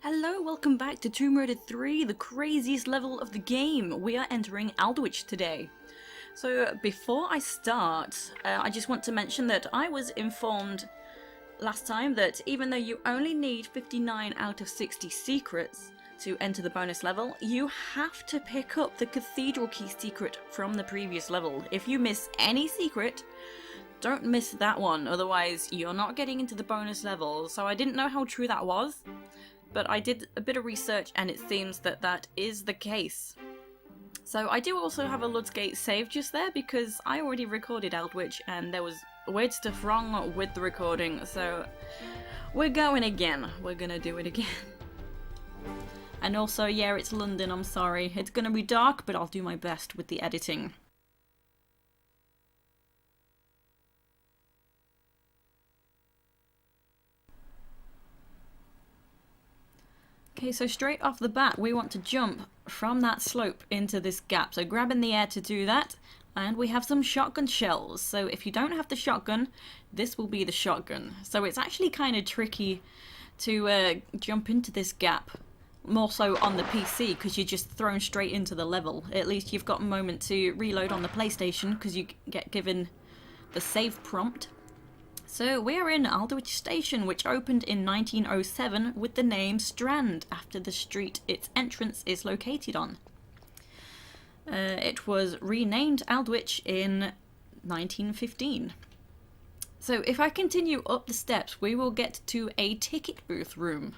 Hello, welcome back to Tomb Raider 3, the craziest level of the game. We are entering Aldwych today. So before I start, I just want to mention that I was informed last time that even though you only need 59 out of 60 secrets to enter the bonus level, you have to pick up the Cathedral Key secret from the previous level. If you miss any secret, don't miss that one, otherwise you're not getting into the bonus level. So I didn't know how true that was, but I did a bit of research and it seems that that is the case. So I do also have a Ludsgate save just there because I already recorded Aldwych and there was weird stuff wrong with the recording, so we're going again. We're gonna do it again. And also, yeah, it's London, I'm sorry. It's gonna be dark, but I'll do my best with the editing. Okay, so straight off the bat, we want to jump from that slope into this gap. So grab in the air to do that, and we have some shotgun shells. So if you don't have the shotgun, this will be the shotgun. So it's actually kind of tricky to jump into this gap, more so on the PC, because you're just thrown straight into the level. At least you've got a moment to reload on the PlayStation, because you get given the save prompt. So we are in Aldwych Station, which opened in 1907 with the name Strand, after the street its entrance is located on. It was renamed Aldwych in 1915. So if I continue up the steps, we will get to a ticket booth room.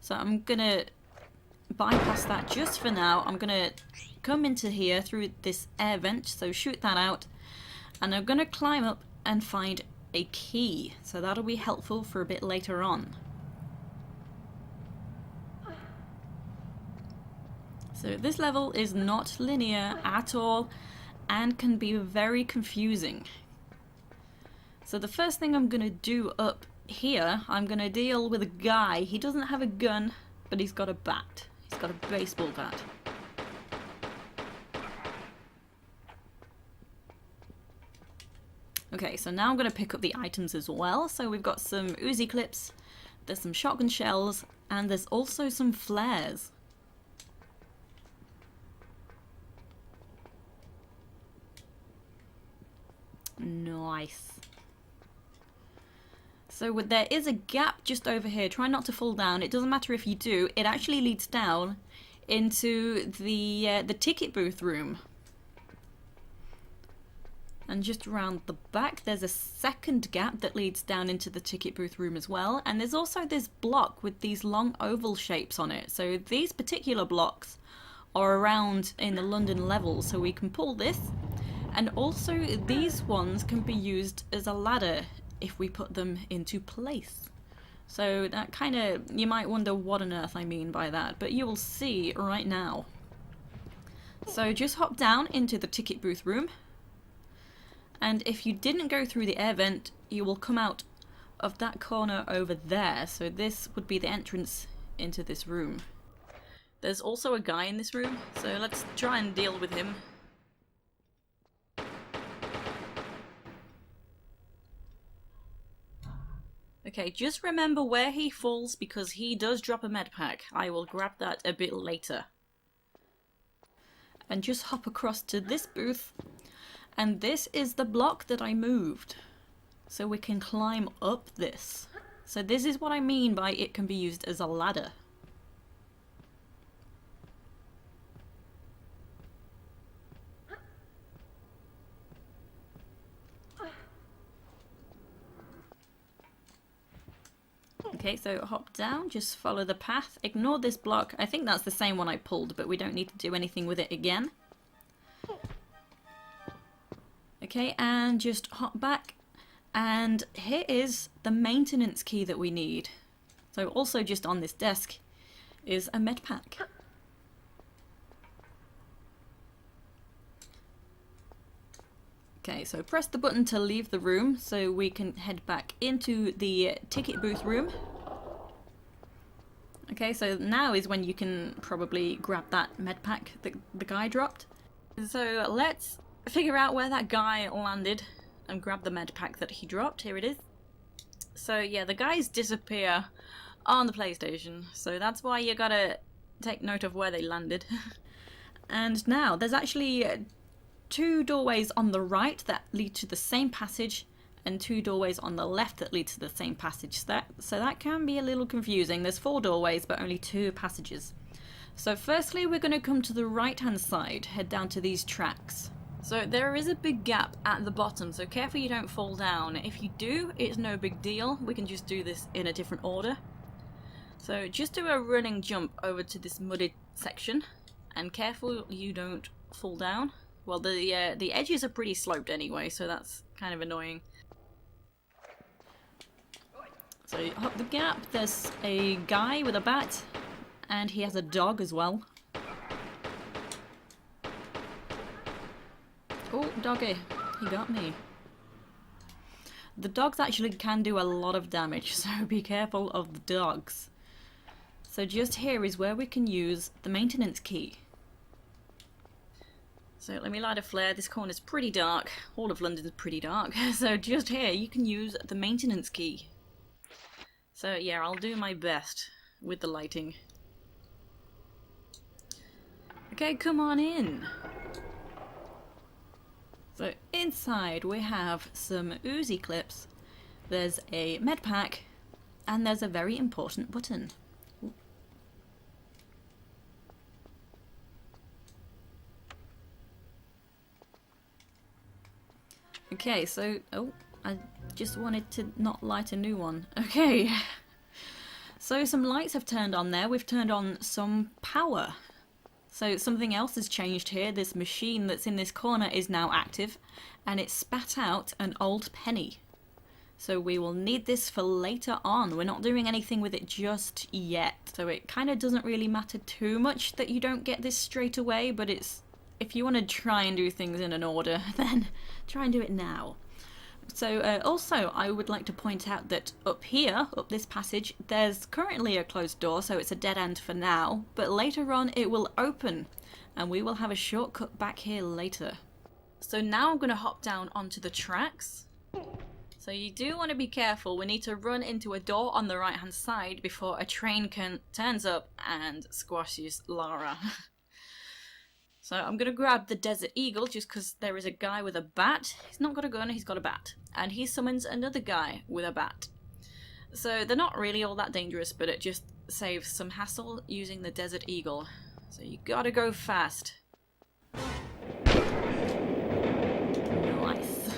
So I'm gonna bypass that just for now. I'm gonna come into here through this air vent, so shoot that out, and I'm gonna climb up and find a key, so that'll be helpful for a bit later on. So this level is not linear at all and can be very confusing. So the first thing I'm gonna do up here, I'm gonna deal with a guy. He doesn't have a gun, but he's got a bat. He's got a baseball bat. Okay, so now I'm going to pick up the items as well. So we've got some Uzi clips, there's some shotgun shells, and there's also some flares. Nice. So there is a gap just over here. Try not to fall down. It doesn't matter if you do. It actually leads down into the ticket booth room. And just around the back there's a second gap that leads down into the ticket booth room as well, and there's also this block with these long oval shapes on it. So these particular blocks are around in the London level, so we can pull this, and also these ones can be used as a ladder if we put them into place. So that kind of, you might wonder what on earth I mean by that, but you will see right now. So just hop down into the ticket booth room. And if you didn't go through the air vent, you will come out of that corner over there. So this would be the entrance into this room. There's also a guy in this room, so let's try and deal with him. Okay, just remember where he falls because he does drop a medpack. I will grab that a bit later. And just hop across to this booth. And this is the block that I moved, so we can climb up this. So this is what I mean by it can be used as a ladder. Okay, so hop down, just follow the path, ignore this block. I think that's the same one I pulled, but we don't need to do anything with it again. Okay, and just hop back, and here is the maintenance key that we need. So also just on this desk is a medpack. Okay, so press the button to leave the room so we can head back into the ticket booth room. Okay, so now is when you can probably grab that medpack that the guy dropped. So let's figure out where that guy landed and grab the medpack that he dropped. Here it is. So yeah, the guys disappear on the PlayStation, so that's why you gotta take note of where they landed. And now there's actually 2 doorways on the right that lead to the same passage, and 2 doorways on the left that lead to the same passage. So that can be a little confusing. There's 4 doorways but only 2 passages. So firstly we're going to come to the right hand side, head down to these tracks. So there is a big gap at the bottom, so careful you don't fall down. If you do, it's no big deal. We can just do this in a different order. So just do a running jump over to this mudded section, and careful you don't fall down. Well, the edges are pretty sloped anyway, so that's kind of annoying. So you hop the gap, there's a guy with a bat, and he has a dog as well. Oh, doggy, he got me. The dogs actually can do a lot of damage, so be careful of the dogs. So just here is where we can use the maintenance key. So let me light a flare. This corner's pretty dark. All of London's pretty dark. So just here you can use the maintenance key. So yeah, I'll do my best with the lighting. Okay, come on in. So inside we have some Uzi clips, there's a Medpack, and there's a very important button. Okay, so, oh, I just wanted to not light a new one. Okay, so some lights have turned on there. We've turned on some power. So something else has changed here. This machine that's in this corner is now active, and it spat out an old penny. So we will need this for later on. We're not doing anything with it just yet. So it kind of doesn't really matter too much that you don't get this straight away, but it's, if you want to try and do things in an order, then try and do it now. So also I would like to point out that up here, up this passage, there's currently a closed door, so it's a dead end for now, but later on it will open and we will have a shortcut back here later. So now I'm going to hop down onto the tracks. So you do want to be careful. We need to run into a door on the right hand side before a train turns up and squashes Lara. So I'm going to grab the Desert Eagle just because there is a guy with a bat. He's not got a gun, he's got a bat. And he summons another guy with a bat. So they're not really all that dangerous, but it just saves some hassle using the Desert Eagle. So you gotta go fast. Nice.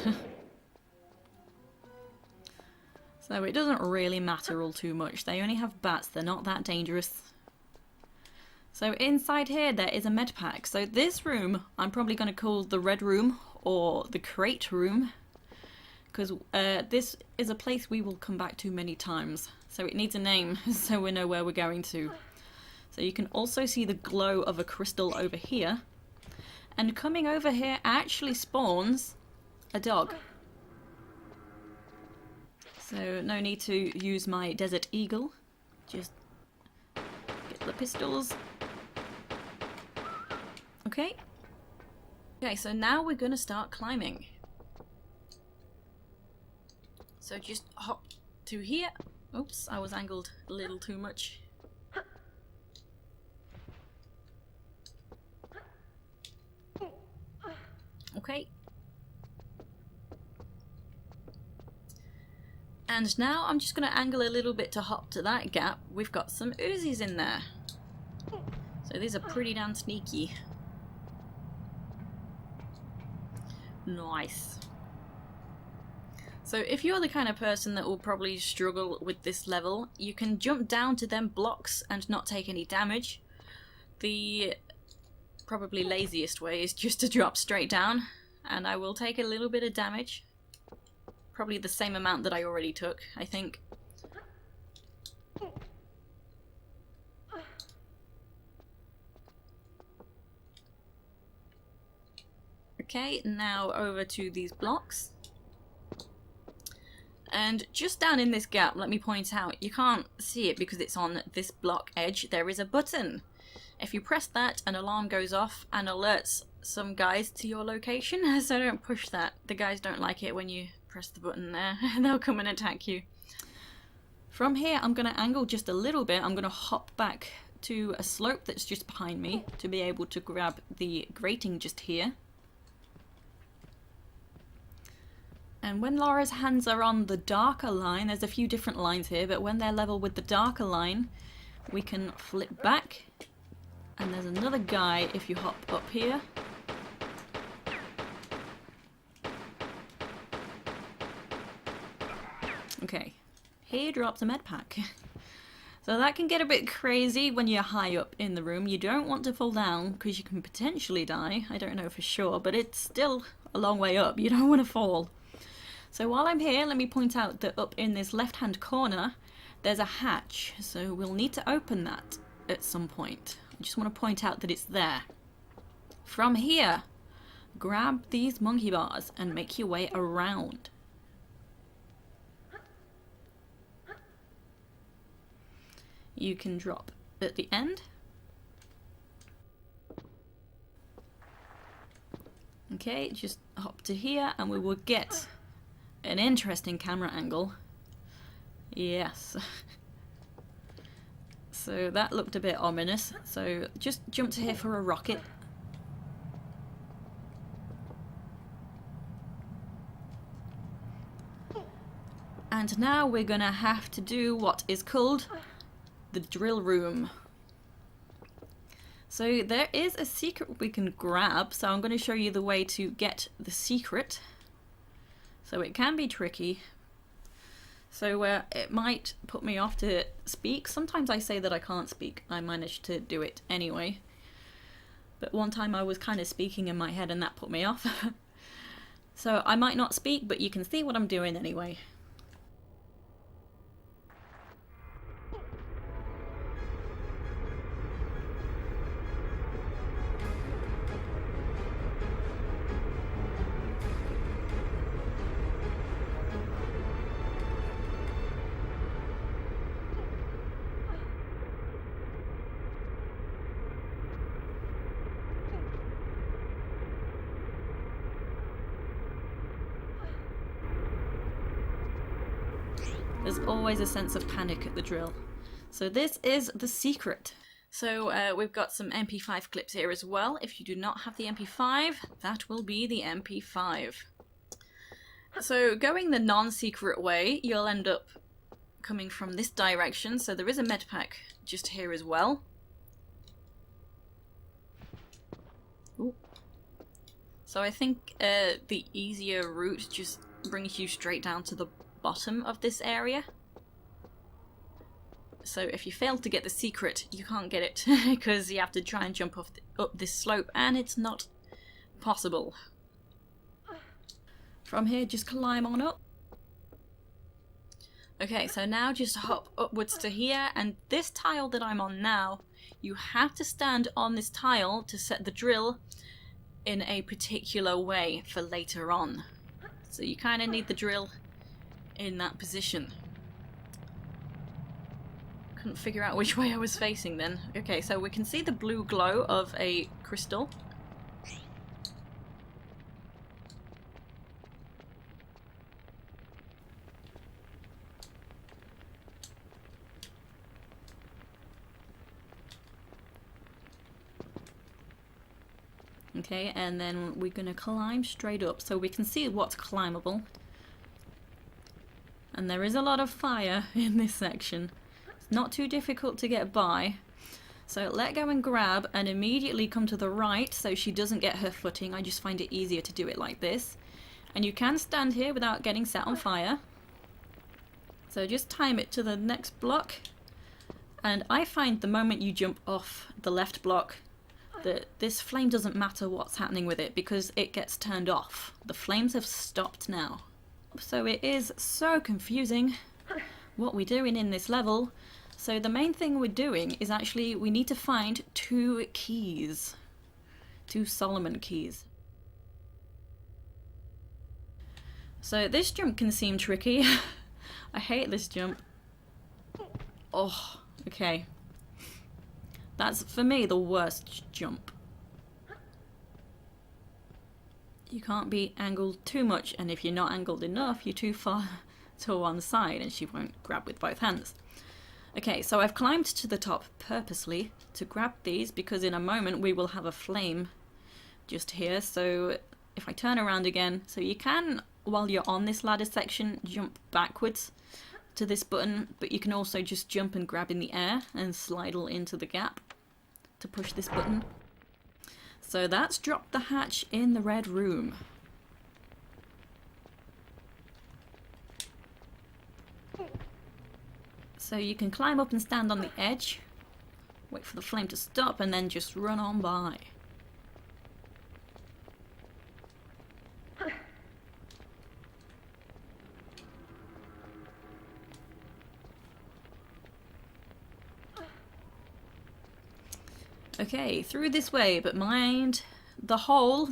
So it doesn't really matter all too much. They only have bats, they're not that dangerous. So inside here there is a Medpack. So this room I'm probably going to call the red room or the crate room, because this is a place we will come back to many times. So it needs a name so we know where we're going to. So you can also see the glow of a crystal over here. And coming over here actually spawns a dog. So no need to use my Desert Eagle. Just get the pistols. Okay. Okay, so now we're going to start climbing. So just hop to here. Oops, I was angled a little too much. Okay. And now I'm just going to angle a little bit to hop to that gap. We've got some Uzis in there. So these are pretty damn sneaky. Nice. So if you're the kind of person that will probably struggle with this level, you can jump down to them blocks and not take any damage. The probably laziest way is just to drop straight down, and I will take a little bit of damage. Probably the same amount that I already took, I think. Okay, now over to these blocks. And just down in this gap, let me point out, you can't see it because it's on this block edge, there is a button. If you press that, an alarm goes off and alerts some guys to your location, so don't push that. The guys don't like it when you press the button there, they'll come and attack you. From here, I'm going to angle just a little bit. I'm going to hop back to a slope that's just behind me to be able to grab the grating just here. And when Lara's hands are on the darker line, there's a few different lines here, but when they're level with the darker line, we can flip back. And there's another guy if you hop up here. Okay, here drops a Medpack. So that can get a bit crazy when you're high up in the room. You don't want to fall down because you can potentially die. I don't know for sure, but it's still a long way up. You don't want to fall. So while I'm here, let me point out that up in this left-hand corner, there's a hatch. So we'll need to open that at some point. I just want to point out that it's there. From here, grab these monkey bars and make your way around. You can drop at the end. Okay, just hop to here and we will get an interesting camera angle. Yes. So that looked a bit ominous. So just jump to here for a rocket. And now we're gonna have to do what is called the drill room. So there is a secret we can grab, so I'm going to show you the way to get the secret. So it can be tricky. So it might put me off to speak. Sometimes I say that I can't speak. I manage to do it anyway. But one time I was kind of speaking in my head and that put me off. So I might not speak, but you can see what I'm doing anyway. There's always a sense of panic at the drill. So this is the secret. So we've got some MP5 clips here as well. If you do not have the MP5, that will be the MP5. So going the non-secret way, you'll end up coming from this direction. So there is a Medpack just here as well. Ooh. So I think the easier route just brings you straight down to the bottom of this area. So if you fail to get the secret, you can't get it because you have to try and jump up this slope and it's not possible. From here, just climb on up. Okay, so now just hop upwards to here, and this tile that I'm on now, you have to stand on this tile to set the drill in a particular way for later on. So you kind of need the drill in that position. Couldn't figure out which way I was facing then. Okay, so we can see the blue glow of a crystal. Okay, and then we're gonna climb straight up so we can see what's climbable. And there is a lot of fire in this section. It's not too difficult to get by. So let go and grab and immediately come to the right so she doesn't get her footing. I just find it easier to do it like this. And you can stand here without getting set on fire. So just time it to the next block. And I find the moment you jump off the left block that this flame doesn't matter what's happening with it because it gets turned off. The flames have stopped now. So it is so confusing what we're doing in this level. So the main thing we're doing is actually we need to find 2 keys. 2 Solomon keys. So this jump can seem tricky. I hate this jump. Oh, okay. That's, for me, the worst jump. You can't be angled too much, and if you're not angled enough, you're too far to one side and she won't grab with both hands. Okay, so I've climbed to the top purposely to grab these because in a moment we will have a flame just here. So if I turn around again, so you can, while you're on this ladder section, jump backwards to this button, but you can also just jump and grab in the air and slidle into the gap to push this button. So that's dropped the hatch in the red room. So you can climb up and stand on the edge, wait for the flame to stop, and then just run on by. Okay, through this way, but mind the hole.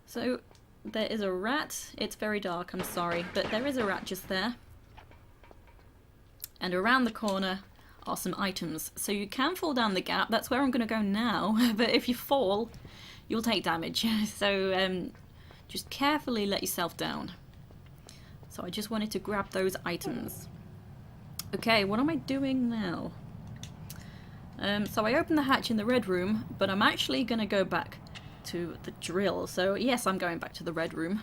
So there is a rat. It's very dark, I'm sorry, but there is a rat just there. And around the corner are some items. So you can fall down the gap. That's where I'm going to go now. But if you fall, you'll take damage. So just carefully let yourself down. So I just wanted to grab those items. Okay, what am I doing now? So I opened the hatch in the red room, but I'm actually going to go back to the drill. So yes, I'm going back to the red room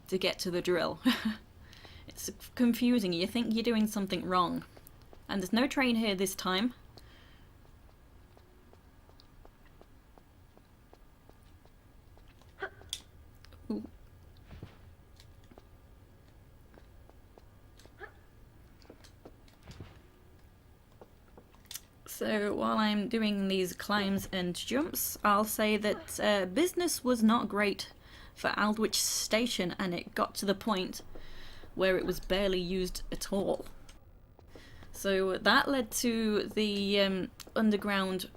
to get to the drill. It's confusing. You think you're doing something wrong. And there's no train here this time. Ooh. So while I'm doing these climbs and jumps, I'll say that business was not great for Aldwych Station, and it got to the point where it was barely used at all. So that led to the underground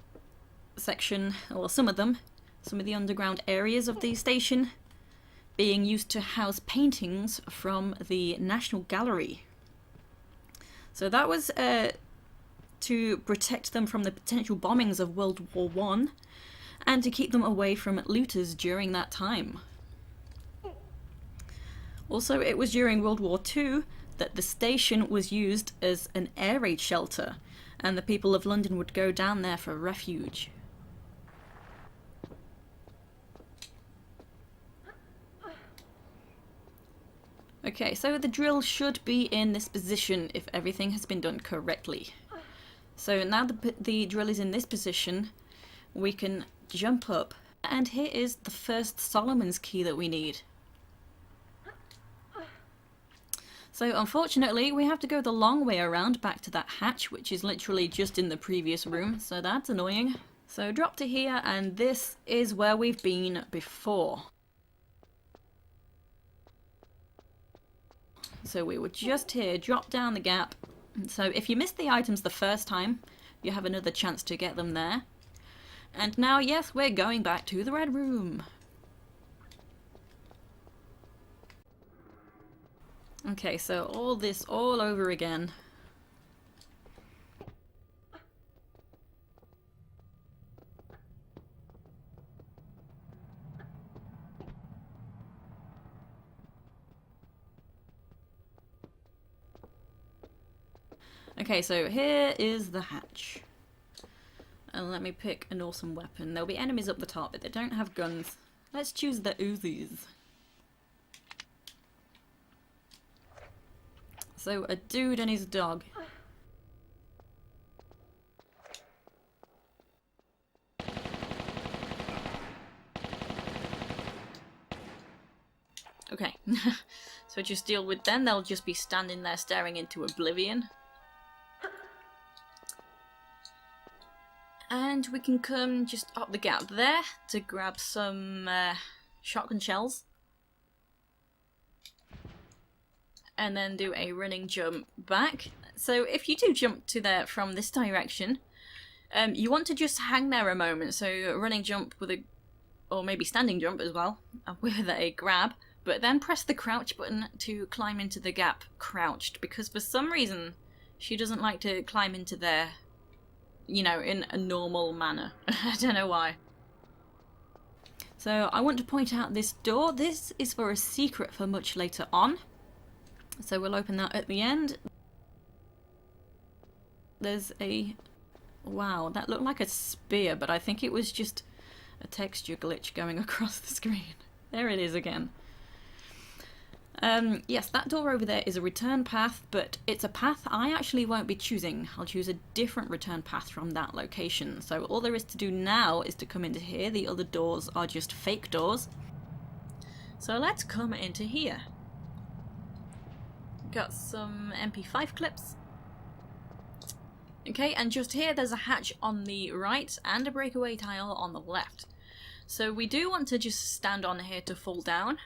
section, or some of the underground areas of the station being used to house paintings from the National Gallery. So that was to protect them from the potential bombings of World War I and to keep them away from looters during that time. Also, it was during World War II that the station was used as an air raid shelter, and the people of London would go down there for refuge. Okay, so the drill should be in this position if everything has been done correctly. So now the drill is in this position, we can jump up, and here is the first Solomon's key that we need. So unfortunately we have to go the long way around back to that hatch, which is literally just in the previous room, so that's annoying. So drop to here, and this is where we've been before. So we were just here, drop down the gap. So if you missed the items the first time, you have another chance to get them there. And now, yes, we're going back to the red room. Okay, so all this all over again. Okay, so here is the hatch. And let me pick an awesome weapon. There'll be enemies up the top, but they don't have guns. Let's choose the Uzis. So, a dude and his dog. Okay, so just deal with them. They'll just be standing there staring into oblivion. And we can come just up the gap there to grab some shotgun shells. And then do a running jump back. So if you do jump to there from this direction, you want to just hang there a moment. So running jump with a, or maybe standing jump as well, with a grab. But then press the crouch button to climb into the gap crouched. Because for some reason, she doesn't like to climb into there, you know, in a normal manner. I don't know why. So I want to point out this door. This is for a secret for much later on. So we'll open that at the end. There's a... wow, that looked like a spear, but I think it was just a texture glitch going across the screen. There it is again. Yes, that door over there is a return path, but it's a path I actually won't be choosing. I'll choose a different return path from that location. So all there is to do now is to come into here. The other doors are just fake doors. So let's come into here. Got some MP5 clips. Okay, and just here there's a hatch on the right and a breakaway tile on the left. So we do want to just stand on here to fall down.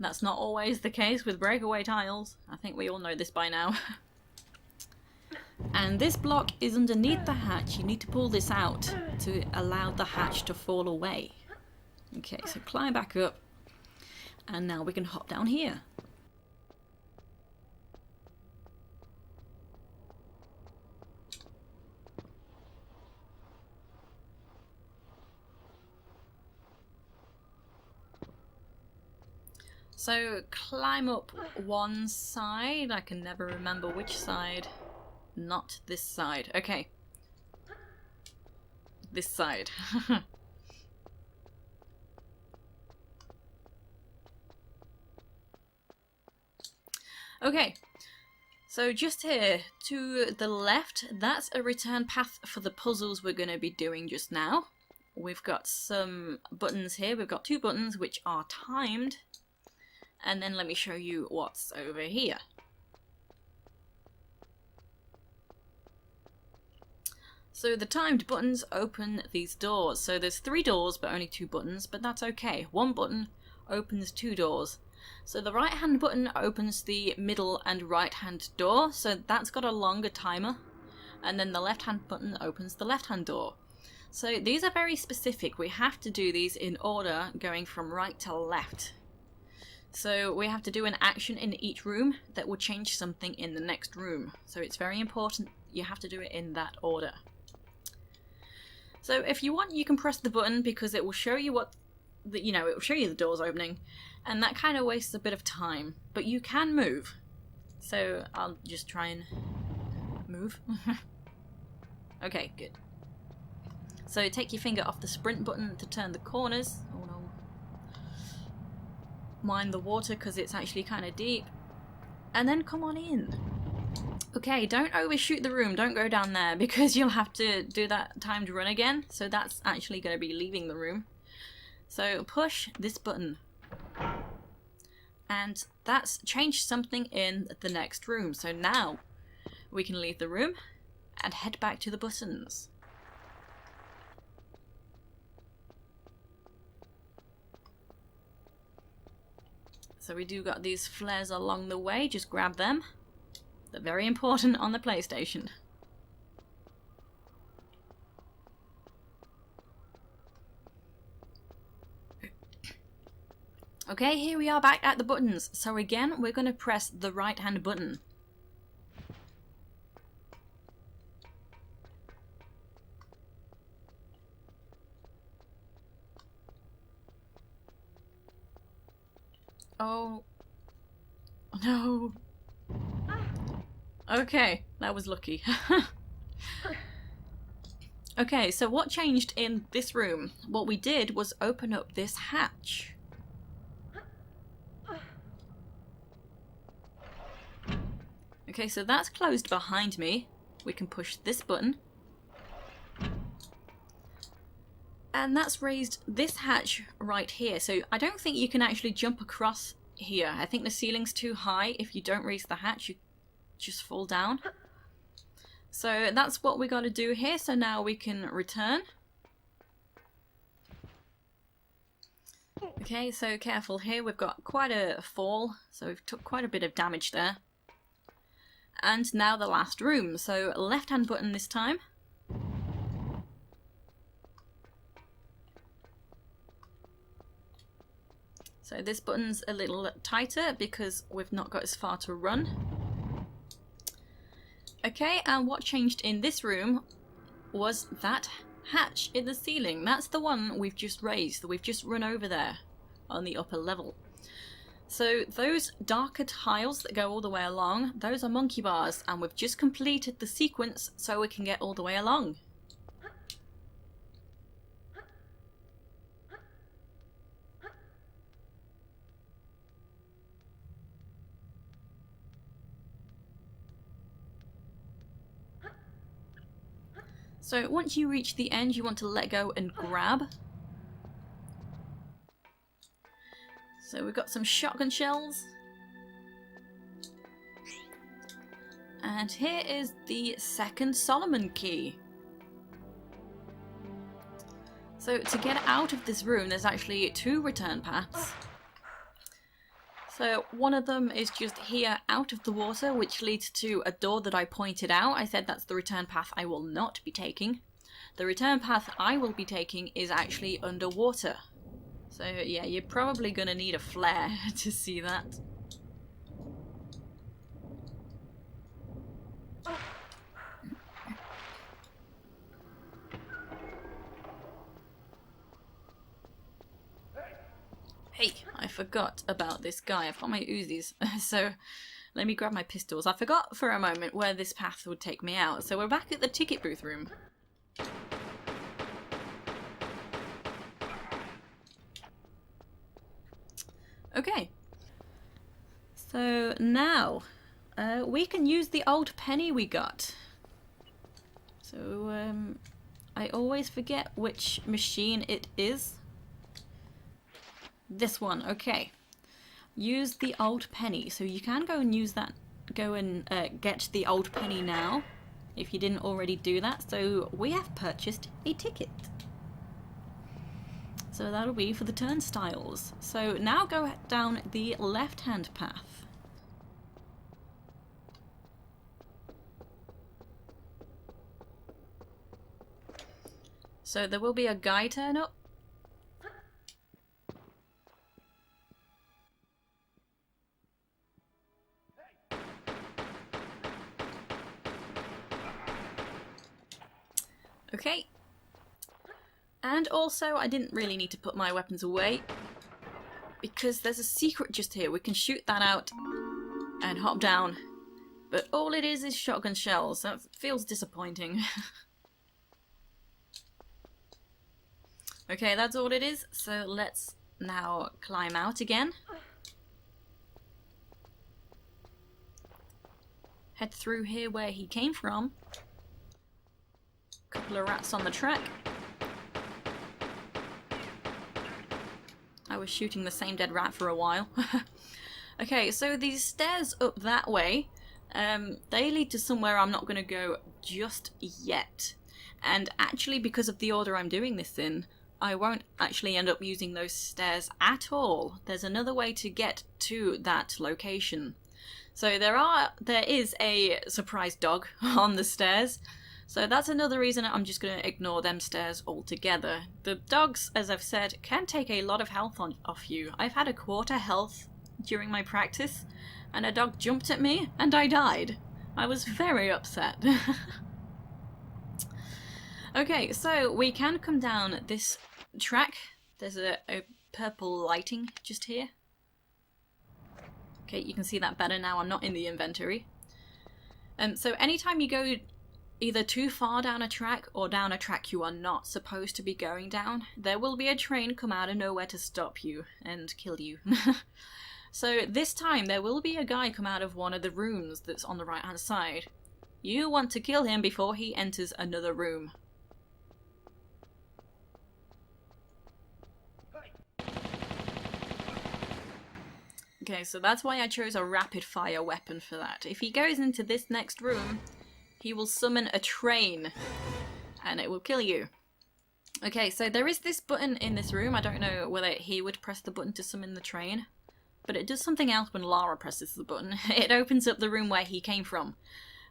That's not always the case with breakaway tiles. I think we all know this by now. And this block is underneath the hatch. You need to pull this out to allow the hatch to fall away. Okay, so climb back up. And now we can hop down here. So climb up one side. I can never remember which side. Not this side. Okay. This side. Okay. So just here to the left, that's a return path for the puzzles we're going to be doing just now. We've got some buttons here. We've got 2 buttons which are timed. And then let me show you what's over here. So the timed buttons open these doors. So there's 3 doors but only 2 buttons, but that's okay. 1 button opens 2 doors. So the right hand button opens the middle and right hand door, so that's got a longer timer. And then the left hand button opens the left hand door. So these are very specific. We have to do these in order going from right to left. So we have to do an action in each room that will change something in the next room. So it's very important you have to do it in that order. So if you want, you can press the button because it will show you what, it will show you the doors opening, and that kind of wastes a bit of time. But you can move. So I'll just try and move. Okay, good. So take your finger off the sprint button to turn the corners. Oh no. Mind the water because it's actually kind of deep. And then come on in. Okay, don't overshoot the room. Don't go down there because you'll have to do that timed run again. So that's actually going to be leaving the room. So push this button. And that's changed something in the next room. So now we can leave the room and head back to the buttons. So we do got these flares along the way, just grab them. They're very important on the PlayStation. Okay, here we are back at the buttons. So again, we're going to press the right hand button. Oh, no. Okay, that was lucky. Okay, so what changed in this room? What we did was open up this hatch. Okay, so that's closed behind me. We can push this button. And that's raised this hatch right here. So I don't think you can actually jump across here. I think the ceiling's too high. If you don't raise the hatch, you just fall down. So that's what we got to do here. So now we can return. Okay, so careful here. We've got quite a fall. So we've took quite a bit of damage there. And now the last room. So left hand button this time. So this button's a little tighter because we've not got as far to run. Okay, and what changed in this room was that hatch in the ceiling. That's the one we've just raised, that we've just run over there on the upper level. So those darker tiles that go all the way along, those are monkey bars, and we've just completed the sequence so we can get all the way along. So once you reach the end, you want to let go and grab. So we've got some shotgun shells. And here is the second Solomon key. So to get out of this room, there's actually two return paths. So one of them is just here out of the water, which leads to a door that I pointed out. I said that's the return path I will not be taking. The return path I will be taking is actually underwater. So yeah, you're probably going to need a flare to see that. Hey, I forgot about this guy. I've got my Uzis, so let me grab my pistols. I forgot for a moment where this path would take me out. So we're back at the ticket booth room. Okay. So now we can use the old penny we got. So I always forget which machine it is. This one, okay. Use the old penny. So you can go and use that, go and get the old penny now, if you didn't already do that. So we have purchased a ticket. So that'll be for the turnstiles. So now go down the left-hand path. So there will be a guy turn up. Okay. And also, I didn't really need to put my weapons away, because there's a secret just here. We can shoot that out and hop down. But all it is shotgun shells. That feels disappointing. Okay, that's all it is. So let's now climb out again. Head through here where he came from. Couple of rats on the track. I was shooting the same dead rat for a while. Okay, so these stairs up that way, they lead to somewhere I'm not going to go just yet. And actually, because of the order I'm doing this in, I won't actually end up using those stairs at all. There's another way to get to that location. So there is a surprise dog on the stairs. So that's another reason I'm just going to ignore them stairs altogether. The dogs, as I've said, can take a lot of health off you. I've had a quarter health during my practice, and a dog jumped at me, and I died. I was very upset. Okay, so we can come down this track. There's a purple lighting just here. Okay, you can see that better now. I'm not in the inventory. So anytime you go either too far down a track or down a track you are not supposed to be going down, there will be a train come out of nowhere to stop you and kill you. So this time there will be a guy come out of one of the rooms that's on the right hand side. You want to kill him before he enters another room. Okay, so that's why I chose a rapid fire weapon for that. If he goes into this next room, he will summon a train, and it will kill you. Okay, so there is this button in this room. I don't know whether he would press the button to summon the train, but it does something else when Lara presses the button. It opens up the room where he came from.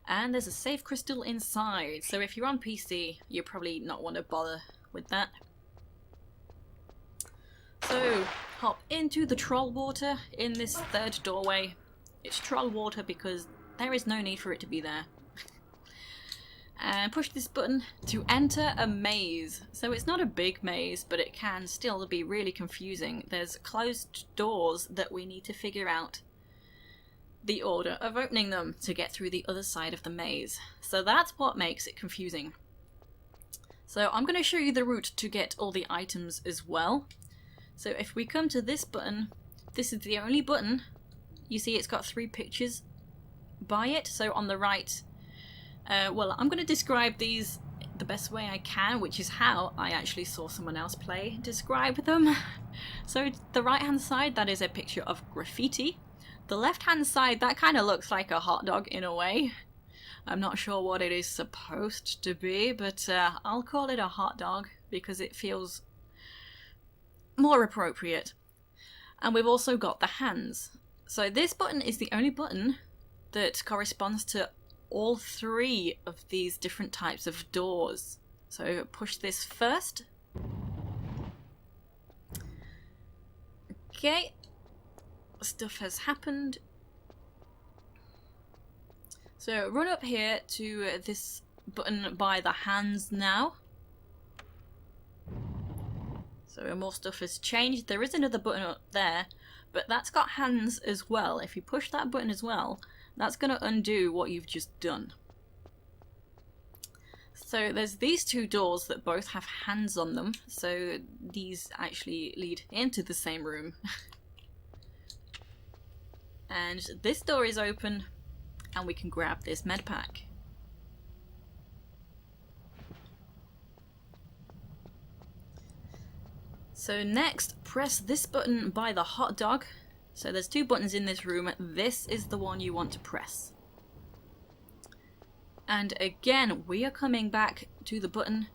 And there's a save crystal inside, so if you're on PC, you probably not want to bother with that. So, hop into the troll water in this third doorway. It's troll water because there is no need for it to be there. and push this button to enter a maze. So it's not a big maze, but it can still be really confusing. There's closed doors that we need to figure out the order of opening them to get through the other side of the maze. So that's what makes it confusing. So I'm going to show you the route to get all the items as well. So if we come to this button, this is the only button. You see it's got 3 pictures by it. So on the right, well, I'm going to describe these the best way I can, which is how I actually saw someone else describe them. So the right hand side, that is a picture of graffiti. The left hand side, that kind of looks like a hot dog in a way. I'm not sure what it is supposed to be, but I'll call it a hot dog because it feels more appropriate. And we've also got the hands. So this button is the only button that corresponds to all 3 of these different types of doors. So push this first. Okay. Stuff has happened. So run up here to this button by the hands now. So more stuff has changed. There is another button up there, but that's got hands as well. If you push that button as well, that's going to undo what you've just done. So there's these 2 doors that both have hands on them. So these actually lead into the same room. And this door is open. And we can grab this Medpack. So next, press this button by the hot dog. So there's 2 buttons in this room. This is the one you want to press. And again, we are coming back to the button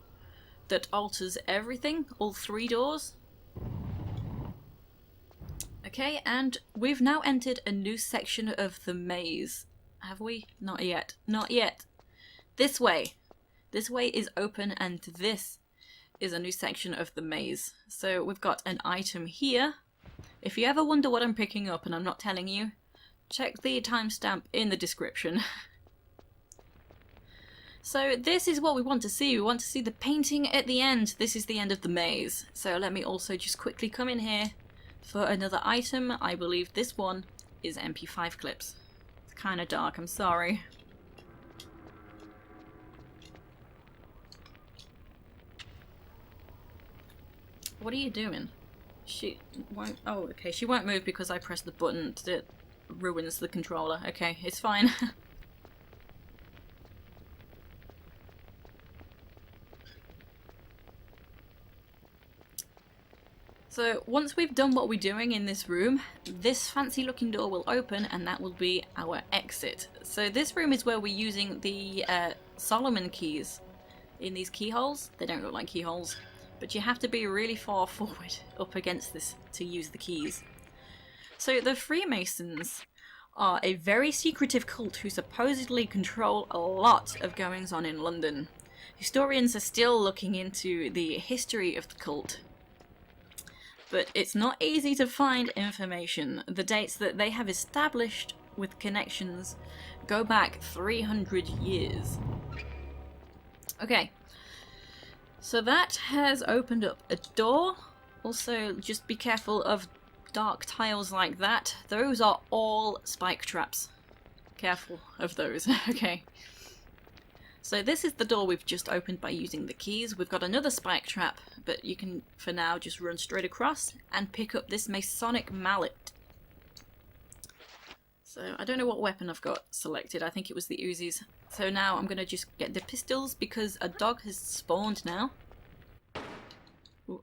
that alters everything, all 3 doors. Okay, and we've now entered a new section of the maze. Have we? Not yet. Not yet. This way. This way is open, and this is a new section of the maze. So we've got an item here. If you ever wonder what I'm picking up and I'm not telling you, check the timestamp in the description. So this is what we want to see. We want to see the painting at the end. This is the end of the maze. So let me also just quickly come in here for another item. I believe this one is MP5 Clips. Kind of dark, I'm sorry. What are you doing? She won't... Oh, okay, she won't move because I pressed the button that ruins the controller. Okay, it's fine. So once we've done what we're doing in this room, this fancy looking door will open and that will be our exit. So this room is where we're using the Solomon keys in these keyholes. They don't look like keyholes, but you have to be really far forward up against this to use the keys. So the Freemasons are a very secretive cult who supposedly control a lot of goings on in London. Historians are still looking into the history of the cult, but it's not easy to find information. The dates that they have established with connections go back 300 years. Okay, so that has opened up a door. Also, just be careful of dark tiles like that. Those are all spike traps. Careful of those. Okay. So this is the door we've just opened by using the keys. We've got another spike trap, but you can, for now, just run straight across and pick up this Masonic Mallet. So I don't know what weapon I've got selected. I think it was the Uzis. So now I'm going to just get the pistols because a dog has spawned now. Ooh.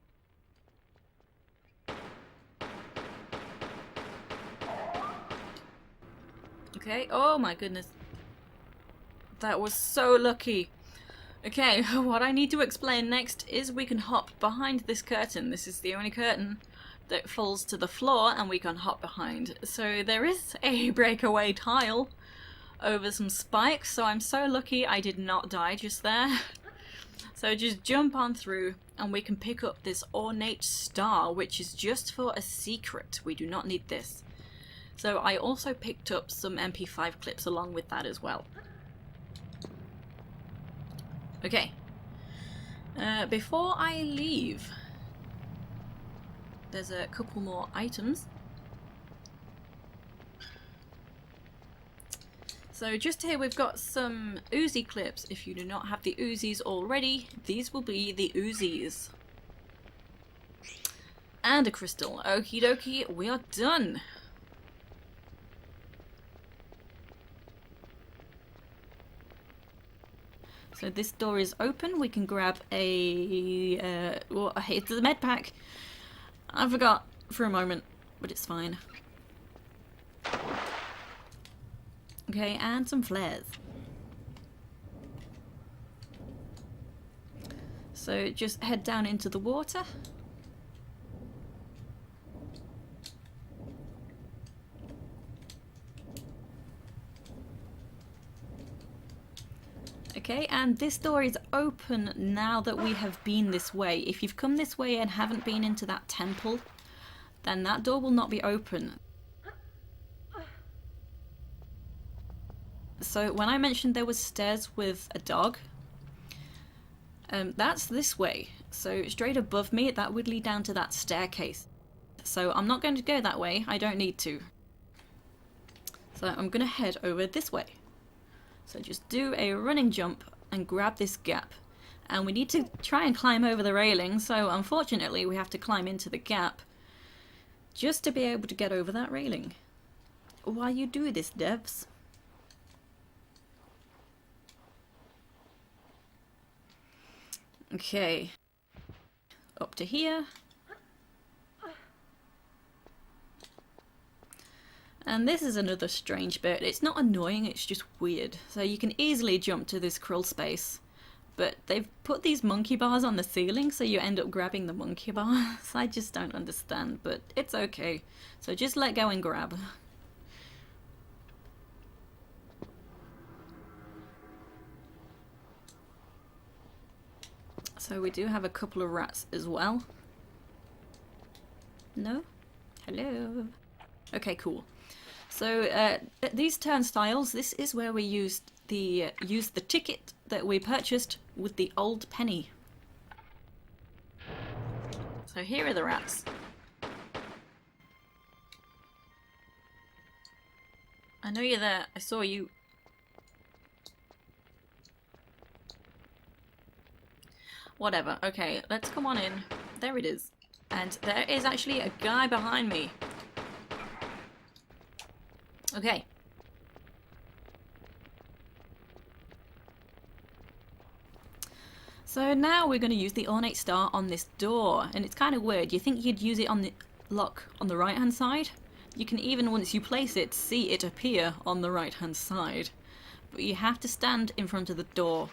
Okay, oh my goodness. That was so lucky. Okay, what I need to explain next is we can hop behind this curtain. This is the only curtain that falls to the floor and we can hop behind. So there is a breakaway tile over some spikes, so I'm so lucky I did not die just there. So just jump on through and we can pick up this ornate star, which is just for a secret. We do not need this. So I also picked up some MP5 clips along with that as well. Okay. Before I leave, there's a couple more items. So just here we've got some Uzi clips. If you do not have the Uzis already, these will be the Uzis. And a crystal. Okie dokie, we are done. So this door is open. We can grab a... well, it's the Medpack. I forgot for a moment, but it's fine. Okay, and some flares. So just head down into the water. Okay, and this door is open now that we have been this way. If you've come this way and haven't been into that temple, then that door will not be open. So when I mentioned there was stairs with a dog, that's this way. So straight above me, that would lead down to that staircase. So I'm not going to go that way, I don't need to. So I'm going to head over this way. So just do a running jump and grab this gap. And we need to try and climb over the railing, so unfortunately we have to climb into the gap just to be able to get over that railing. Why you do this, devs? Okay, up to here. And this is another strange bit. It's not annoying, it's just weird. So you can easily jump to this crawl space, but they've put these monkey bars on the ceiling, so you end up grabbing the monkey bars. I just don't understand, but it's okay. So just let go and grab. So we do have a couple of rats as well. No? Hello? Okay, cool. So these turnstiles, this is where we used the ticket that we purchased with the old penny. So here are the rats. I know you're there. I saw you. Whatever. Okay, let's come on in. There it is. And there is actually a guy behind me. Okay. So now we're going to use the ornate star on this door, and it's kind of weird. You think you'd use it on the lock on the right hand side? You can even, once you place it, see it appear on the right hand side. But you have to stand in front of the door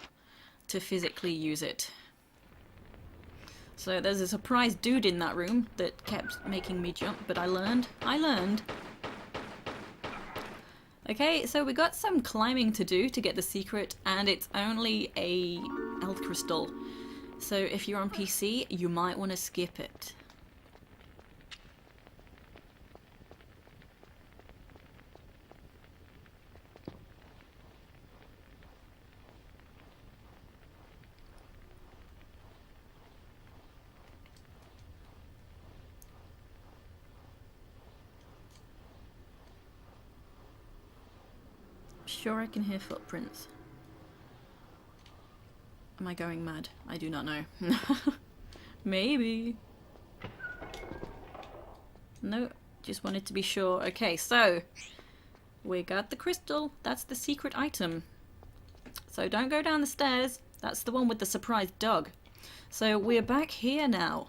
to physically use it. So there's a surprise dude in that room that kept making me jump, but I learned. Okay, so we got some climbing to do to get the secret, and it's only a health crystal. So if you're on PC, you might want to skip it. Sure, I can hear footprints. Am I going mad? I do not know. Maybe. No, just wanted to be sure. Okay, so we got the crystal. That's the secret item. So don't go down the stairs. That's the one with the surprised dog. So we're back here now.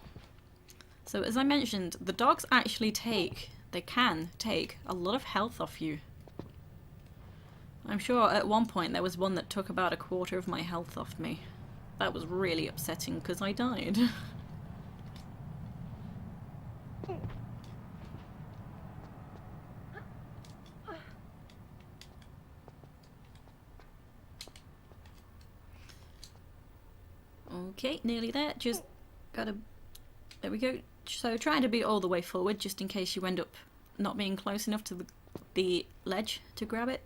So as I mentioned, the dogs actually can take a lot of health off you. I'm sure at one point there was one that took about 1/4 of my health off me. That was really upsetting because I died. Okay, nearly there. Just gotta... There we go. So trying to be all the way forward just in case you end up not being close enough to the ledge to grab it.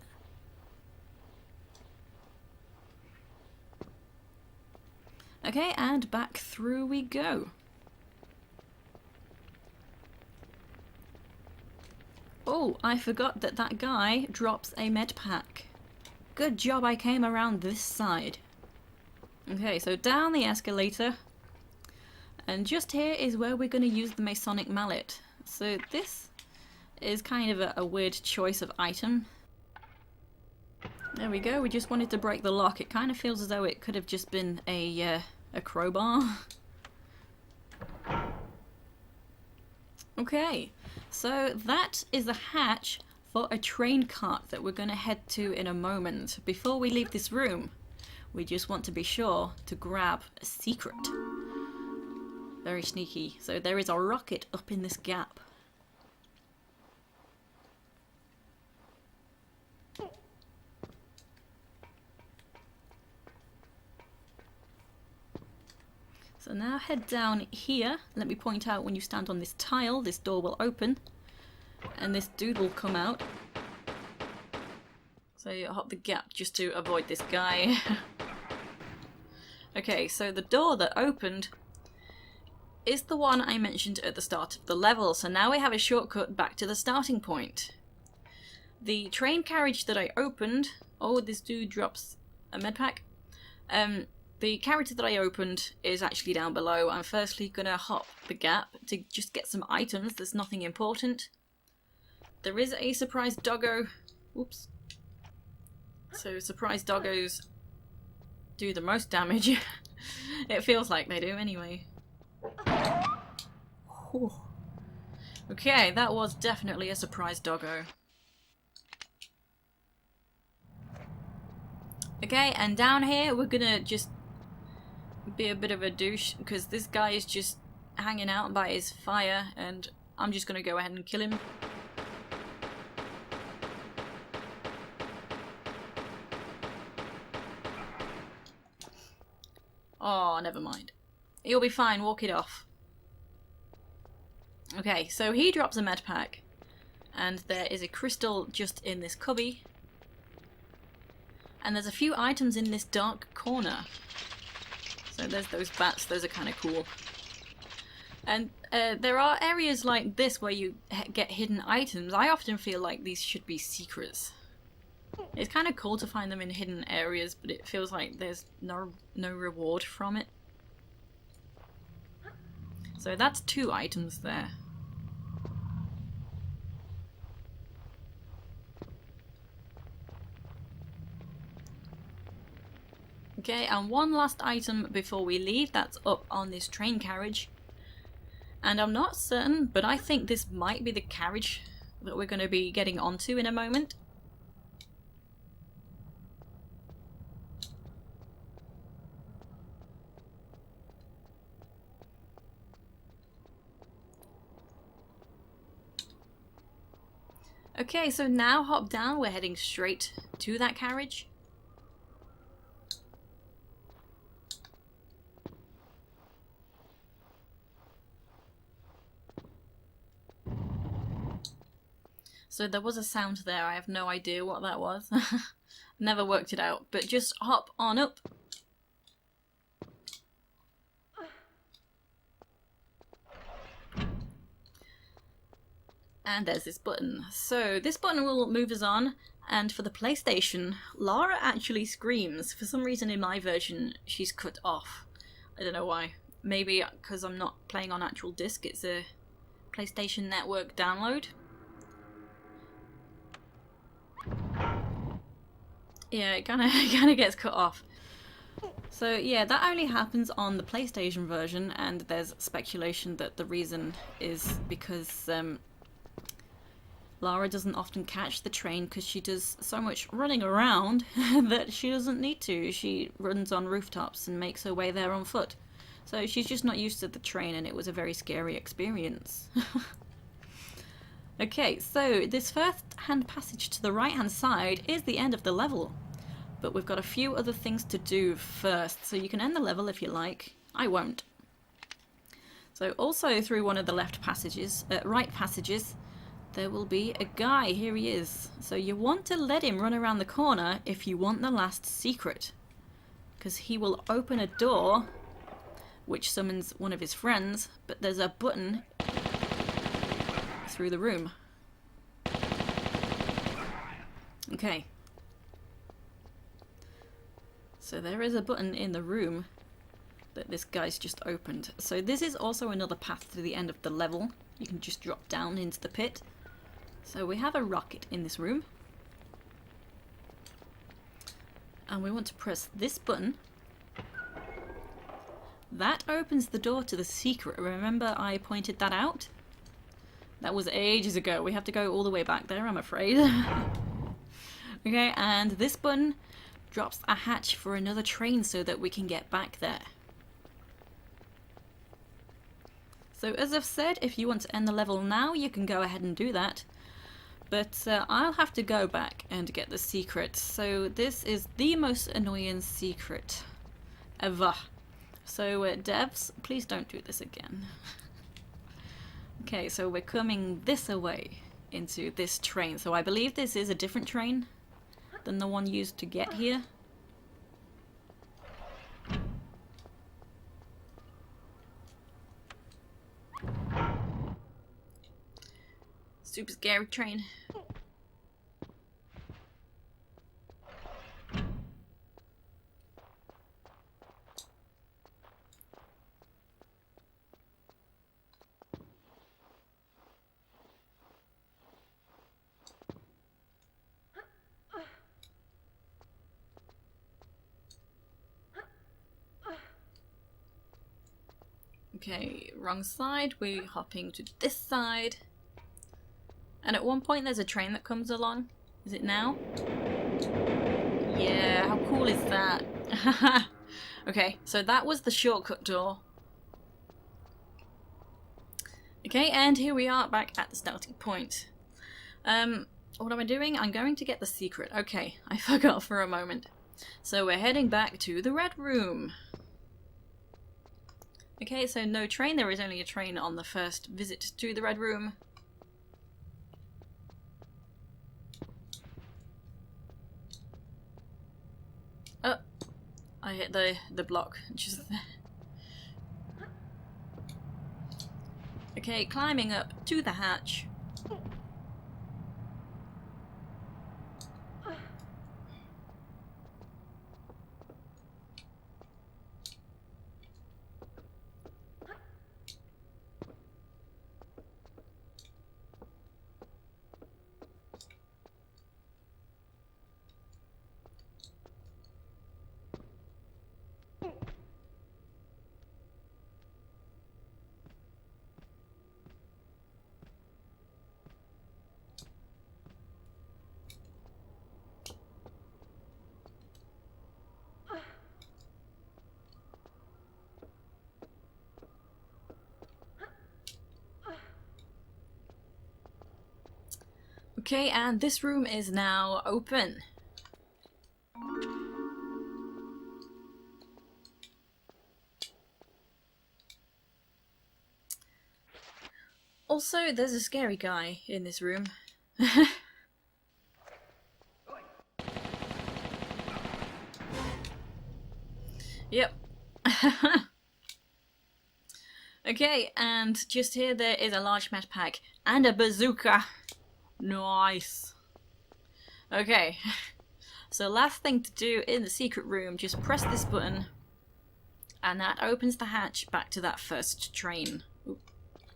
Okay, and back through we go. Oh, I forgot that that guy drops a med pack. Good job I came around this side. Okay, so down the escalator. And just here is where we're going to use the Masonic Mallet. So this is kind of a weird choice of item. There we go, we just wanted to break the lock. It kind of feels as though it could have just been a crowbar. Okay, so that is the hatch for a train cart that we're going to head to in a moment. Before we leave this room, we just want to be sure to grab a secret. Very sneaky. So there is a rocket up in this gap. So now head down here. Let me point out, when you stand on this tile, this door will open and this dude will come out. So you hop the gap just to avoid this guy. Okay, so the door that opened is the one I mentioned at the start of the level. So now we have a shortcut back to the starting point. The train carriage that I opened... Oh, this dude drops a medpack. The carriage that I opened is actually down below. I'm firstly going to hop the gap to just get some items. There's nothing important. There is a surprise doggo. Oops. So surprise doggos do the most damage. It feels like they do anyway. Whew. Okay, that was definitely a surprise doggo. Okay, and down here we're gonna just be a bit of a douche because this guy is just hanging out by his fire and I'm just gonna go ahead and kill him. Oh, never mind. You'll be fine, walk it off. Okay, so he drops a med pack and there is a crystal just in this cubby. And there's a few items in this dark corner. So there's those bats, those are kind of cool. And there are areas like this where you get hidden items. I often feel like these should be secrets. It's kind of cool to find them in hidden areas, but it feels like there's no reward from it. So that's 2 items there. Okay, and one last item before we leave that's up on this train carriage. And I'm not certain, but I think this might be the carriage that we're going to be getting onto in a moment. Okay, so now hop down, we're heading straight to that carriage. So there was a sound there, I have no idea what that was. Never worked it out, but just hop on up. And there's this button. So this button will move us on, and for the PlayStation, Lara actually screams. For some reason in my version, she's cut off. I don't know why. Maybe because I'm not playing on actual disc, it's a PlayStation Network download. Yeah, it kind of gets cut off. So yeah, that only happens on the PlayStation version, and there's speculation that the reason is because Lara doesn't often catch the train because she does so much running around that she doesn't need to. She runs on rooftops and makes her way there on foot. So she's just not used to the train, and it was a very scary experience. Okay, so this first-hand passage to the right-hand side is the end of the level. But we've got a few other things to do first, so you can end the level if you like. I won't. So also through one of the right passages, there will be a guy. Here he is. So you want to let him run around the corner if you want the last secret, because he will open a door which summons one of his friends, but there's a button through the room. Okay. So there is a button in the room that this guy's just opened. So this is also another path to the end of the level. You can just drop down into the pit. So we have a rocket in this room. And we want to press this button. That opens the door to the secret. Remember I pointed that out? That was ages ago. We have to go all the way back there, I'm afraid. Okay, and this button drops a hatch for another train so that we can get back there. So as I've said, if you want to end the level now, you can go ahead and do that. But I'll have to go back and get the secret. So this is the most annoying secret ever. So devs, please don't do this again. Okay, so we're coming this away into this train. So I believe this is a different train than the one used to get here. Super scary train. Okay, wrong side. We're hopping to this side. And at one point there's a train that comes along. Is it now? Yeah, how cool is that? Okay, so that was the shortcut door. Okay, and here we are back at the starting point. What am I doing? I'm going to get the secret. Okay, I forgot for a moment. So we're heading back to the red room. Okay, so no train. There is only a train on the first visit to the red room. Oh, I hit the block just there. Okay, climbing up to the hatch. Okay, and this room is now open. Also, there's a scary guy in this room. Yep. Okay, and just here there is a large Medpack and a bazooka. Nice. Okay, so last thing to do in the secret room, just press this button and that opens the hatch back to that first train. Oop,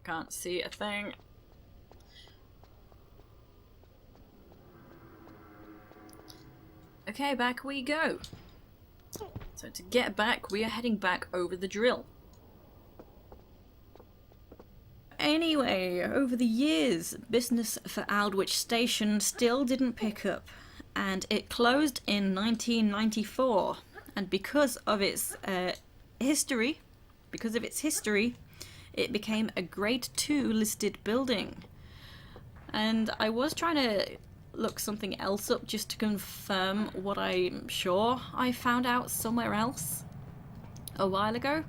can't see a thing. Okay, back we go. So to get back, we are heading back over the drill. Anyway, over the years, business for Aldwych Station still didn't pick up, and it closed in 1994. And because of its history, it became a Grade 2 listed building. And I was trying to look something else up just to confirm what I'm sure I found out somewhere else a while ago.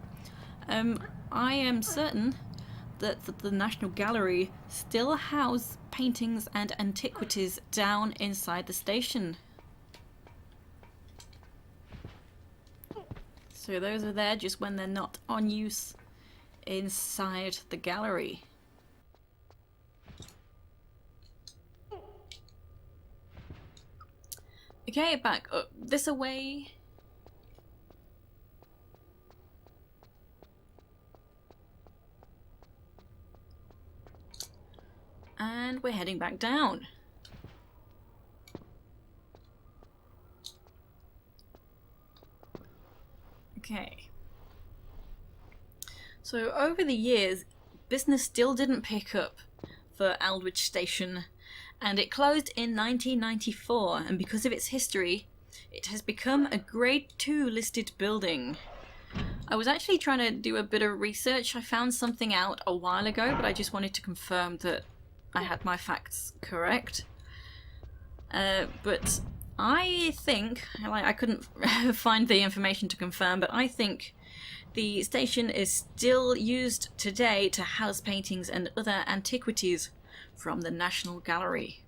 I am certain that the National Gallery still house paintings and antiquities down inside the station. So those are there just when they're not on use inside the gallery. Okay, back up this away. And we're heading back down. Okay. So over the years, business still didn't pick up for Aldwych Station, and it closed in 1994, and because of its history, it has become a Grade 2 listed building. I was actually trying to do a bit of research. I found something out a while ago, but I just wanted to confirm that I had my facts correct. But I think, I couldn't find the information to confirm, but I think the station is still used today to house paintings and other antiquities from the National Gallery.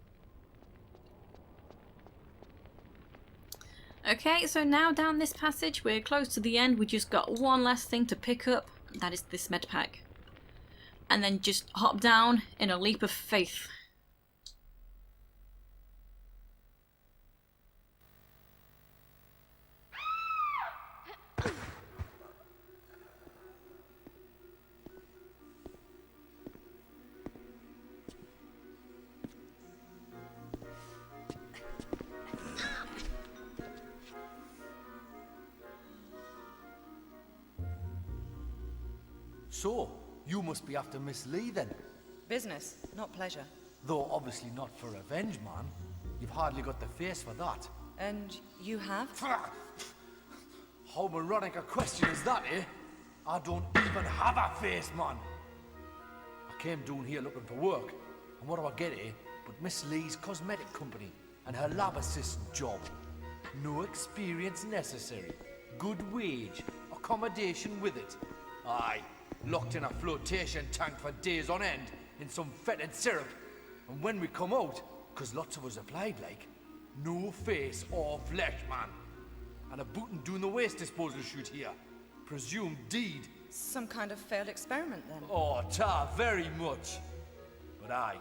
Okay, so now down this passage, we're close to the end. We just got one last thing to pick up, that is this Medpack. And then just hop down in a leap of faith. So, you must be after Miss Lee then? Business, not pleasure. Though obviously not for revenge, man. You've hardly got the face for that. And you have? How moronic a question is that, eh? I don't even have a face, man. I came down here looking for work, and what do I get, eh? But Miss Lee's cosmetic company and her lab assistant job. No experience necessary. Good wage. Accommodation with it. Aye. Locked in a flotation tank for days on end in some fetid syrup. And when we come out, 'cause lots of us applied like, no face or flesh, man. And a bootin' doing the waste disposal shoot here. Presumed deed. Some kind of failed experiment then? Oh, very much. But aye,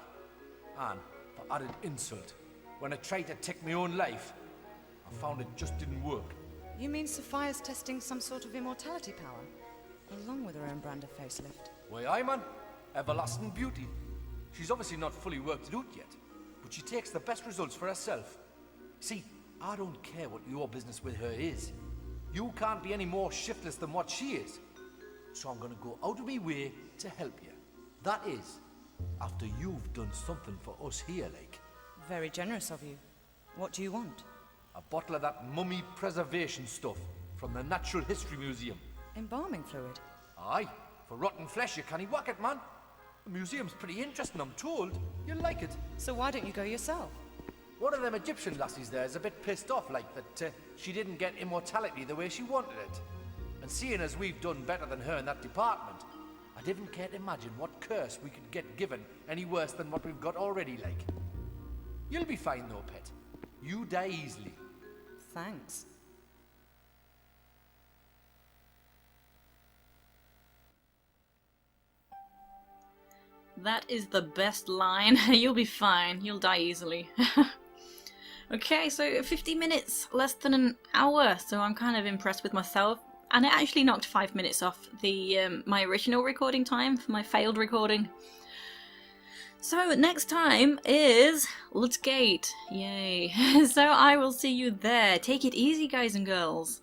and for added insult, when I tried to take my own life, I found it just didn't work. You mean Sophia's testing some sort of immortality power? Along with her own brand of facelift? Why, aye, man. Everlasting beauty. She's obviously not fully worked it out yet, but she takes the best results for herself. See, I don't care what your business with her is. You can't be any more shiftless than what she is. So I'm gonna go out of my way to help you. That is, after you've done something for us here, like. Very generous of you. What do you want? A bottle of that mummy preservation stuff from the Natural History Museum. Embalming fluid? Aye, for rotten flesh you can't whack it, man. The museum's pretty interesting, I'm told. You'll like it. So why don't you go yourself? One of them Egyptian lassies there is a bit pissed off, like that she didn't get immortality the way she wanted it. And seeing as we've done better than her in that department, I didn't care to imagine what curse we could get given any worse than what we've got already, like. You'll be fine though, pet. You die easily. Thanks. That is the best line. You'll be fine. You'll die easily. Okay, so 50 minutes, less than an hour. So I'm kind of impressed with myself. And it actually knocked 5 minutes off the my original recording time for my failed recording. So next time is Let's Gate. Yay. So I will see you there. Take it easy, guys and girls.